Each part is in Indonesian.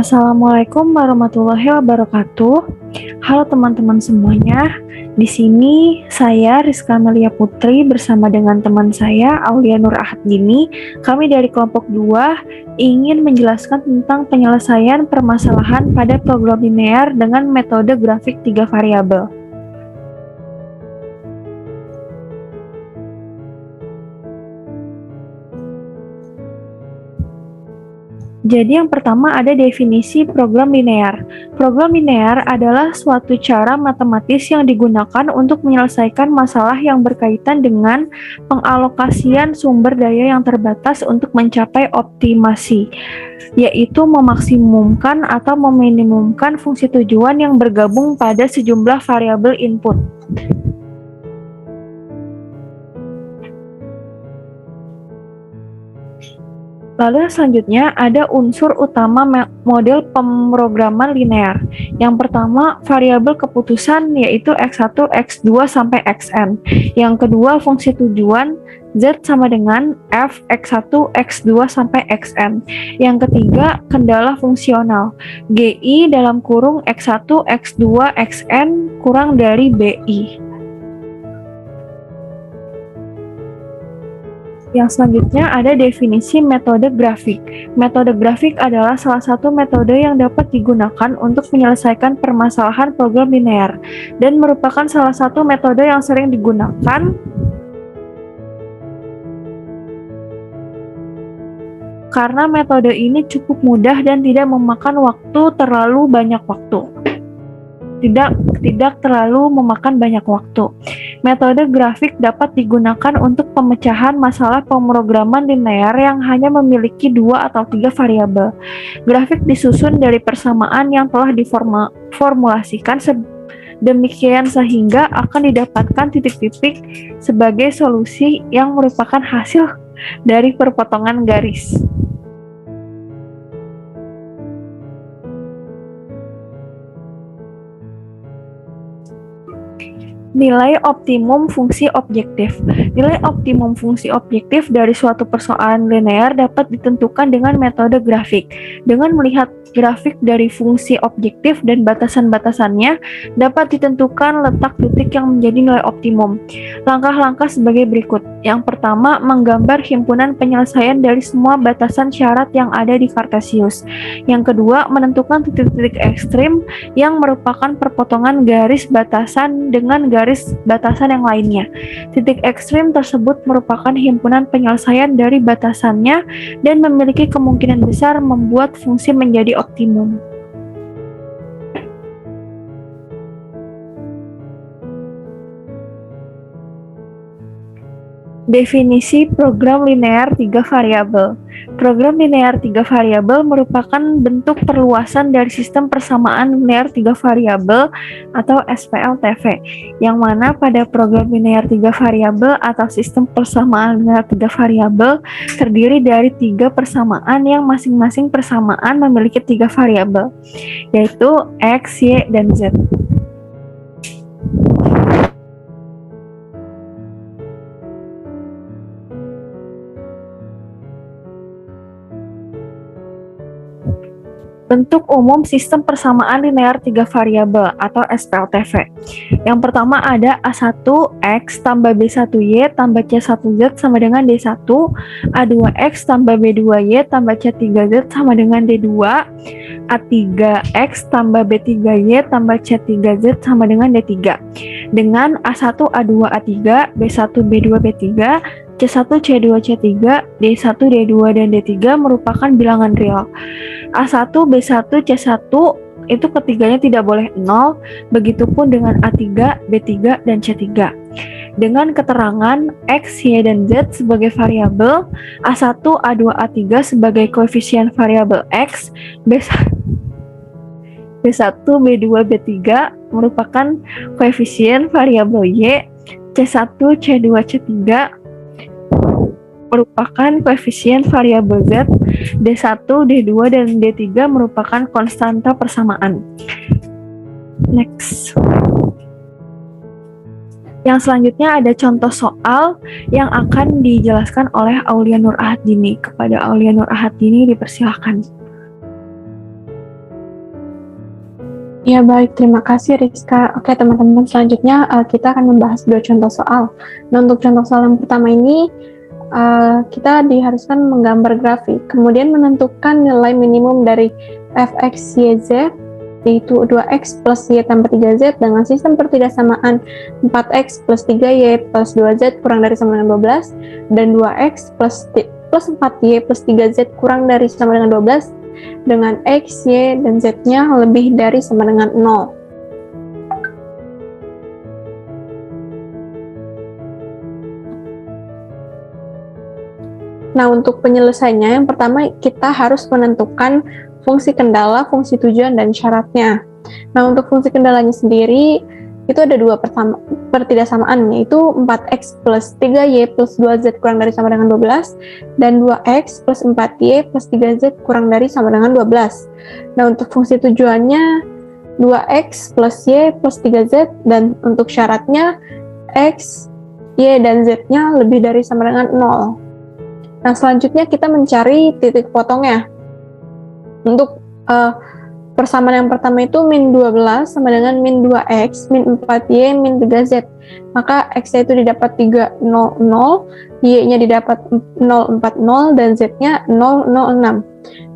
Assalamualaikum warahmatullahi wabarakatuh. Halo teman-teman semuanya. Di sini saya Rizka Melia Putri bersama dengan teman saya Aulia Nur Ahad Gini. Kami dari kelompok 2 ingin menjelaskan tentang penyelesaian permasalahan pada program linear dengan metode grafik 3 variabel. Jadi yang pertama ada definisi program linear. Program linear adalah suatu cara matematis yang digunakan untuk menyelesaikan masalah yang berkaitan dengan pengalokasian sumber daya yang terbatas untuk mencapai optimasi, yaitu memaksimumkan atau meminimumkan fungsi tujuan yang bergabung pada sejumlah variabel input. Lalu selanjutnya ada unsur utama model pemrograman linear. Yang pertama, variabel keputusan yaitu x1, x2 sampai xn. Yang kedua, fungsi tujuan z sama dengan f x1, x2 sampai xn. Yang ketiga, kendala fungsional GI dalam kurung x1, x2, xn kurang dari BI. Yang selanjutnya ada definisi metode grafik. Metode grafik adalah salah satu metode yang dapat digunakan untuk menyelesaikan permasalahan program linear dan merupakan salah satu metode yang sering digunakan karena metode ini cukup mudah dan tidak memakan waktu terlalu banyak waktu. Tidak terlalu memakan banyak waktu. Metode grafik dapat digunakan untuk pemecahan masalah pemrograman linear yang hanya memiliki 2 atau 3 variabel. Grafik disusun dari persamaan yang telah diformulasikan demikian sehingga akan didapatkan titik-titik sebagai solusi yang merupakan hasil dari perpotongan garis. Nilai optimum fungsi objektif. Nilai optimum fungsi objektif dari suatu persoalan linear dapat ditentukan dengan metode grafik. Dengan melihat grafik dari fungsi objektif dan batasan-batasannya, dapat ditentukan letak titik yang menjadi nilai optimum. Langkah-langkah sebagai berikut. Yang pertama, menggambar himpunan penyelesaian dari semua batasan syarat yang ada di Cartesius. Yang kedua, menentukan titik-titik ekstrim yang merupakan perpotongan garis batasan dengan garis batasan yang lainnya. Titik ekstrim tersebut merupakan himpunan penyelesaian dari batasannya dan memiliki kemungkinan besar membuat fungsi menjadi optimum. Definisi program linear 3 variabel. Program linear 3 variabel merupakan bentuk perluasan dari sistem persamaan linear 3 variabel atau SPLTV, yang mana pada program linear 3 variabel atau sistem persamaan linear 3 variabel terdiri dari 3 persamaan yang masing-masing persamaan memiliki 3 variabel, yaitu X, Y, dan Z. Bentuk umum sistem persamaan linear 3 variabel atau SPLTV. Yang pertama ada A1 X tambah B1 Y tambah C1 Z sama dengan D1, A2 X tambah B2 Y tambah C3 Z sama dengan D2, A3 X tambah B3 Y tambah C3 Z sama dengan D3. Dengan A1 A2 A3, B1 B2 B3, C1, C2, C3, D1, D2, dan D3 merupakan bilangan real. A1, B1, C1 itu ketiganya tidak boleh 0, begitupun dengan A3, B3, dan C3. Dengan keterangan X, Y, dan Z sebagai variabel, A1, A2, A3 sebagai koefisien variabel X, B1, B2, B3 merupakan koefisien variabel Y, C1, C2, C3 merupakan koefisien variabel Z, D1, D2, dan D3 merupakan konstanta persamaan. Next. Yang selanjutnya ada contoh soal yang akan dijelaskan oleh Aulia Nur Ahad Gini. Kepada Aulia Nur Ahad Gini dipersilakan. Ya baik, terima kasih Rizka. Oke teman-teman, selanjutnya kita akan membahas dua contoh soal. Nah untuk contoh soal yang pertama ini, kita diharuskan menggambar grafik, kemudian menentukan nilai minimum dari fx, y, z, yaitu 2x plus y tambah 3z dengan sistem pertidaksamaan 4x plus 3y plus 2z kurang dari sama dengan 12, dan 2x plus 4y plus 3z kurang dari sama dengan 12, dengan x, y, dan z-nya lebih dari sama dengan 0. Nah, untuk penyelesaiannya, yang pertama kita harus menentukan fungsi kendala, fungsi tujuan, dan syaratnya. Nah, untuk fungsi kendalanya sendiri, itu ada dua pertidaksamaan, yaitu 4x plus 3y plus 2z kurang dari sama dengan 12, dan 2x plus 4y plus 3z kurang dari sama dengan 12. Nah, untuk fungsi tujuannya, 2x plus y plus 3z, dan untuk syaratnya, x, y, dan z-nya lebih dari sama dengan 0. Nah, selanjutnya kita mencari titik potongnya. Untuk persamaan yang pertama itu min 12 sama dengan min 2x, min 4y, min 3z. Maka x-nya itu didapat 300, y-nya didapat 040, dan z-nya 006.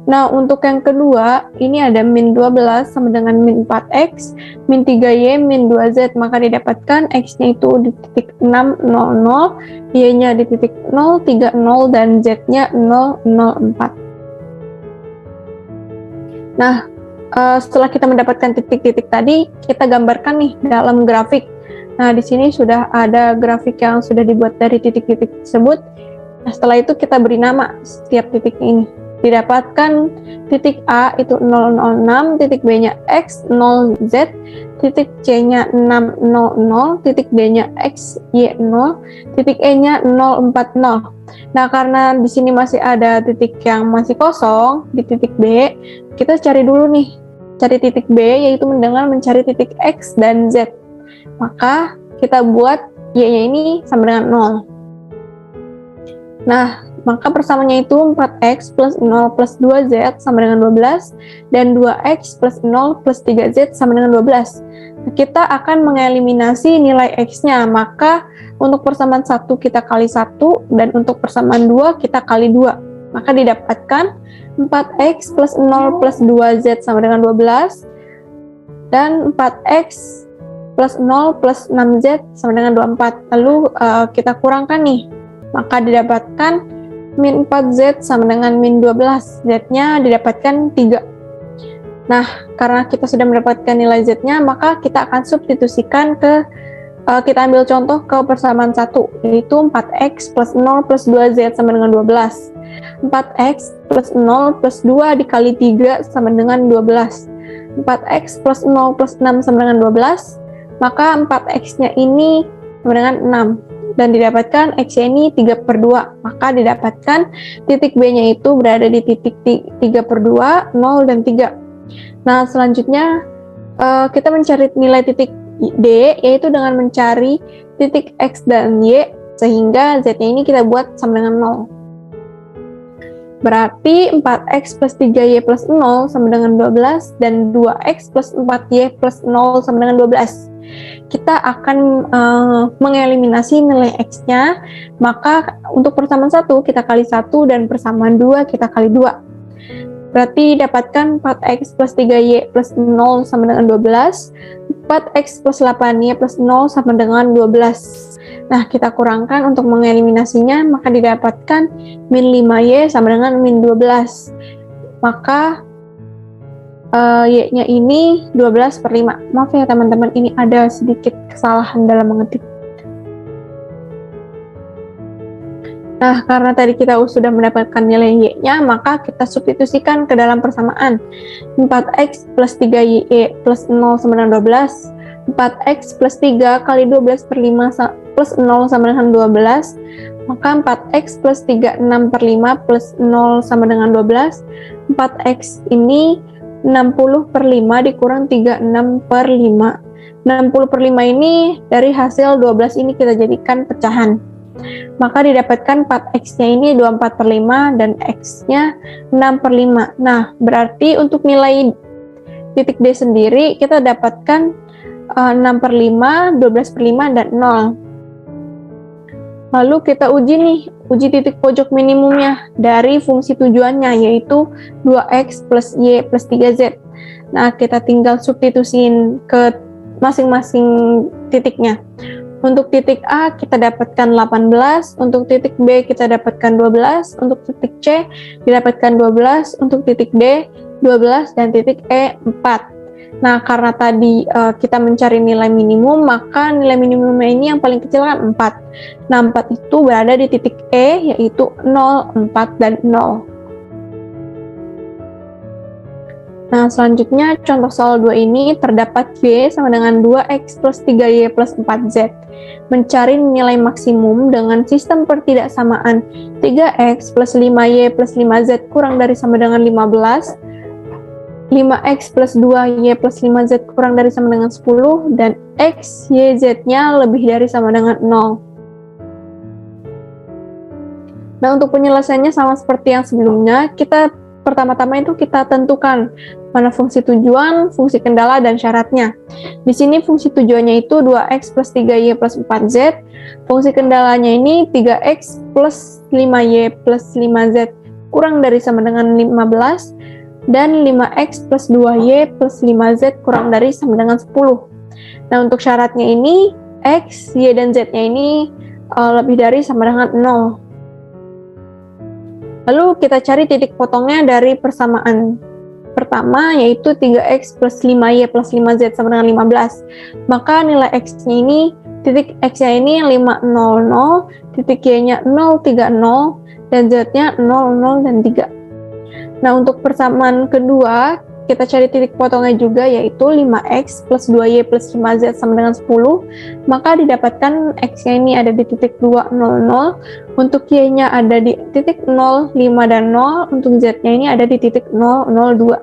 Nah, untuk yang kedua, ini ada min 12 sama dengan min 4x, min 3y, min 2z. Maka didapatkan x-nya itu di titik 600, y-nya di titik 030, dan z-nya 004. Nah, setelah kita mendapatkan titik-titik tadi, kita gambarkan nih dalam grafik. Nah, di sini sudah ada grafik yang sudah dibuat dari titik-titik tersebut. Nah, setelah itu kita beri nama setiap titik ini. Didapatkan titik A itu 006, titik B-nya X, 0Z, titik C-nya 600, titik D-nya X, Y0, titik E-nya 040. Nah, karena di sini masih ada titik yang masih kosong di titik B, kita cari dulu nih, cari titik B, yaitu dengan mencari titik X dan Z. Maka kita buat Y-nya ini sama dengan 0. Nah, maka persamaannya itu 4x plus 0 plus 2z sama dengan 12, dan 2x plus 0 plus 3z sama dengan 12. Nah, kita akan mengeliminasi nilai x-nya, maka untuk persamaan 1 kita kali 1, dan untuk persamaan 2 kita kali 2. Maka didapatkan 4x plus 0 plus 2z sama dengan 12, dan 4x plus 0 plus 6z sama dengan 24. Lalu kita kurangkan nih, maka didapatkan min 4z sama dengan min 12, z-nya didapatkan 3. Nah, karena kita sudah mendapatkan nilai z-nya, maka kita akan substitusikan ke, kita ambil contoh ke persamaan 1, yaitu 4x plus 0 plus 2z sama dengan 12. 4x plus 0 plus 2 dikali 3 sama dengan 12. 4x plus 0 plus 6 sama dengan 12, maka 4x-nya ini sama dengan 6. Dan didapatkan x-nya ini 3/2, maka didapatkan titik B-nya itu berada di titik 3/2, 0, dan 3. Nah, selanjutnya kita mencari nilai titik D, yaitu dengan mencari titik X dan Y, sehingga Z-nya ini kita buat sama dengan 0. Berarti 4x plus 3y plus 0 sama dengan 12, dan 2x plus 4y plus 0 sama dengan 12. Kita akan mengeliminasi nilai x-nya, maka untuk persamaan 1 kita kali 1, dan persamaan 2 kita kali 2. Berarti dapatkan 4x plus 3y plus 0 sama dengan 12, 4x plus 8y plus 0 sama dengan 12. Nah, kita kurangkan untuk mengeliminasinya, maka didapatkan min 5y sama dengan min 12. Maka y-nya ini 12/5. Maaf ya teman-teman, ini ada sedikit kesalahan dalam mengetik. Nah, karena tadi kita sudah mendapatkan nilai y-nya, maka kita substitusikan ke dalam persamaan. 4x plus 3y plus 0 sama dengan 12. 4x plus 3 kali 12/5 plus 0 sama dengan 12. Maka 4x plus 3, 6/5 plus 0 sama dengan 12. 4x ini 60/5 dikurang 3, 6/5. 60/5 ini dari hasil 12 ini kita jadikan pecahan. Maka didapatkan 4x-nya ini 24/5 dan x-nya 6/5. Nah, berarti untuk nilai titik D sendiri kita dapatkan 6/5, 12/5, dan 0. Lalu kita uji nih, uji titik pojok minimumnya dari fungsi tujuannya, yaitu 2x plus y plus 3z. Nah, kita tinggal substitusiin ke masing-masing titiknya. Untuk titik A kita dapatkan 18, untuk titik B kita dapatkan 12, untuk titik C didapatkan 12, untuk titik D 12, dan titik E 4. Nah, karena tadi kita mencari nilai minimum, maka nilai minimumnya ini yang paling kecil kan 4. Nah, 4 itu berada di titik E, yaitu 0, 4, dan 0. Nah, selanjutnya contoh soal 2 ini terdapat Y sama dengan 2x plus 3y plus 4z. Mencari nilai maksimum dengan sistem pertidaksamaan 3x plus 5y plus 5z kurang dari sama dengan 15, 5x plus 2y plus 5z kurang dari sama dengan 10, dan x, y, z-nya lebih dari sama dengan 0. Nah, untuk penyelesaiannya sama seperti yang sebelumnya, kita pertama-tama itu kita tentukan mana fungsi tujuan, fungsi kendala, dan syaratnya. Di sini fungsi tujuannya itu 2x plus 3y plus 4z, fungsi kendalanya ini 3x plus 5y plus 5z kurang dari sama dengan 15, dan 5x plus 2y plus 5z kurang dari sama dengan 10. Nah, untuk syaratnya ini, x, y, dan z-nya ini lebih dari sama dengan 0. Lalu kita cari titik potongnya dari persamaan pertama, yaitu 3x plus 5y plus 5z sama dengan 15. Maka nilai x-nya ini, titik x-nya ini 5, 0, 0, titik y-nya 0, 3, 0, dan z-nya 0, 0, dan 3. Nah, untuk persamaan kedua, kita cari titik potongnya juga, yaitu 5x plus 2y plus 5z sama dengan 10, maka didapatkan x-nya ini ada di titik 2, 0, 0, untuk y-nya ada di titik 0, 5, dan 0, untuk z-nya ini ada di titik 0, 0, 2.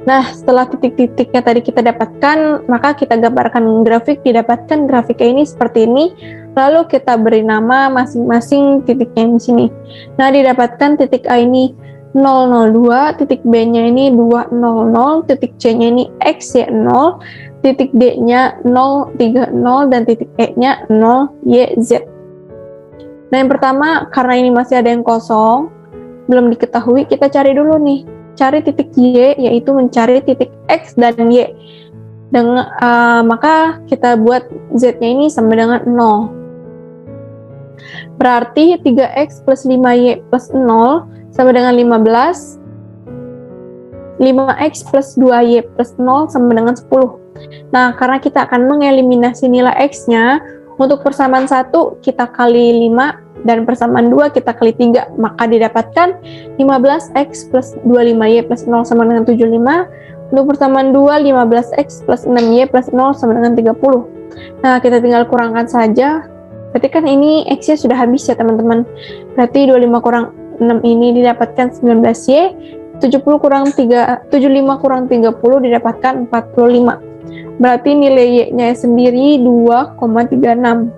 Nah, setelah titik-titiknya tadi kita dapatkan, maka kita gambarkan grafik, didapatkan grafiknya ini seperti ini. Lalu kita beri nama masing-masing titiknya di sini. Nah, didapatkan titik A ini 002, titik B-nya ini 200, titik C-nya ini X, Y, 0, titik D-nya 030, dan titik E-nya 0, Y, Z. Nah, yang pertama, karena ini masih ada yang kosong, belum diketahui, kita cari dulu nih. Cari titik Y, yaitu mencari titik X dan Y. Maka kita buat Z-nya ini sama dengan 0. Berarti 3x plus 5y plus 0 sama dengan 15, 5x plus 2y plus 0 sama dengan 10. Nah, karena kita akan mengeliminasi nilai x-nya, untuk persamaan 1 kita kali 5, dan persamaan 2 kita kali 3, maka didapatkan 15x plus 25y plus 0 sama dengan 75. Untuk persamaan 2, 15x plus 6y plus 0 sama dengan 30. Nah, kita tinggal kurangkan saja. Berarti kan ini x-nya sudah habis ya, teman-teman. Berarti 25 kurang 6 ini didapatkan 19y, 75 kurang 30 didapatkan 45. Berarti nilai y-nya sendiri 2,36.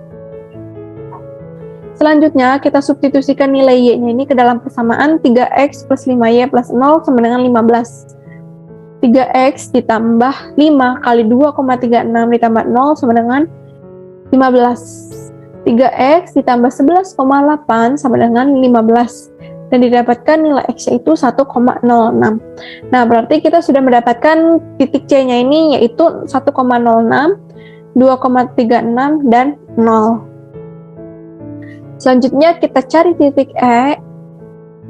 Selanjutnya, kita substitusikan nilai y-nya ini ke dalam persamaan 3x plus 5y plus 0 sama dengan 15. 3x ditambah 5 kali 2,36 ditambah 0 sama dengan 15. 3x ditambah 11,8 sama dengan 15. Dan didapatkan nilai x yaitu 1,06. Nah, berarti kita sudah mendapatkan titik C-nya ini yaitu 1,06, 2,36, dan 0. Selanjutnya kita cari titik E,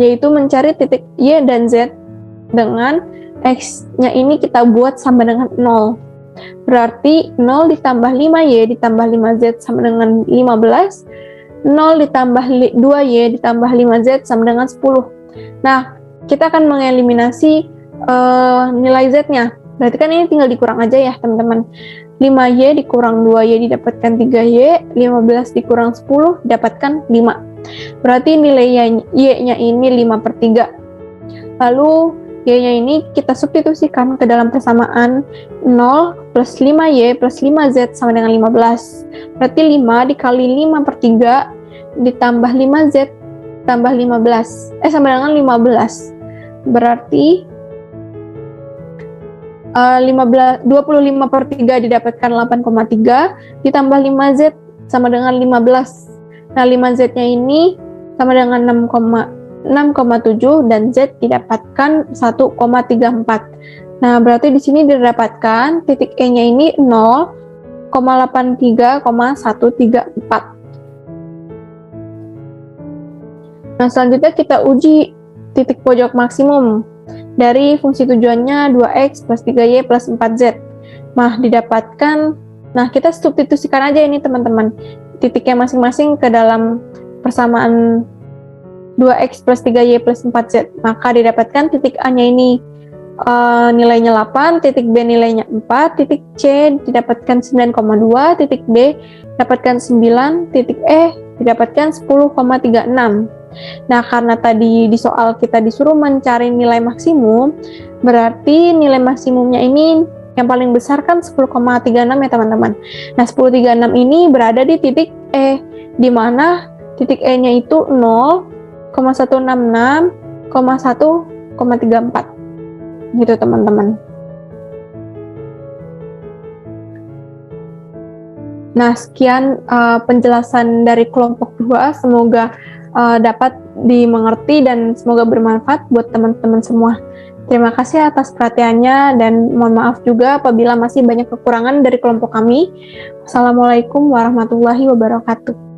yaitu mencari titik Y dan Z dengan X-nya ini kita buat sama dengan 0. Berarti 0 ditambah 5Y ditambah 5Z sama dengan 15, 0 ditambah 2Y ditambah 5Z sama dengan 10. Nah, kita akan mengeliminasi nilai Z-nya. Berarti kan ini tinggal dikurang aja ya, teman-teman. 5Y dikurang 2Y didapatkan 3Y, 15 dikurang 10 didapatkan 5. Berarti nilai Y-nya ini 5/3. Lalu Y-nya ini kita substitusikan ke dalam persamaan 0 plus 5Y plus 5Z sama dengan 15. Berarti 5 dikali 5/3 ditambah 5Z tambah 15. Sama dengan 15. Berarti 25/3 didapatkan 8,3 ditambah 5Z sama dengan 15. Nah, 5Z-nya ini sama dengan 6,7 dan Z didapatkan 1,34. Nah, berarti di sini didapatkan titik E-nya ini 0,83,134. Nah, selanjutnya kita uji titik pojok maksimum dari fungsi tujuannya 2x plus 3y plus 4z. Nah, kita substitusikan aja ini teman-teman, titiknya masing-masing ke dalam persamaan 2x plus 3y plus 4z. Maka didapatkan titik A-nya ini nilainya 8, titik B nilainya 4, titik C didapatkan 9,2, titik D didapatkan 9, titik E didapatkan 10,36. Nah, karena tadi di soal kita disuruh mencari nilai maksimum, berarti nilai maksimumnya ini yang paling besar kan 10,36 ya teman-teman. Nah, 10,36 ini berada di titik E, di mana titik E-nya itu 0,166,1,34 gitu teman-teman. Nah, sekian penjelasan dari kelompok 2, semoga dapat dimengerti dan semoga bermanfaat buat teman-teman semua. Terima kasih atas perhatiannya dan mohon maaf juga apabila masih banyak kekurangan dari kelompok kami. Wassalamualaikum warahmatullahi wabarakatuh.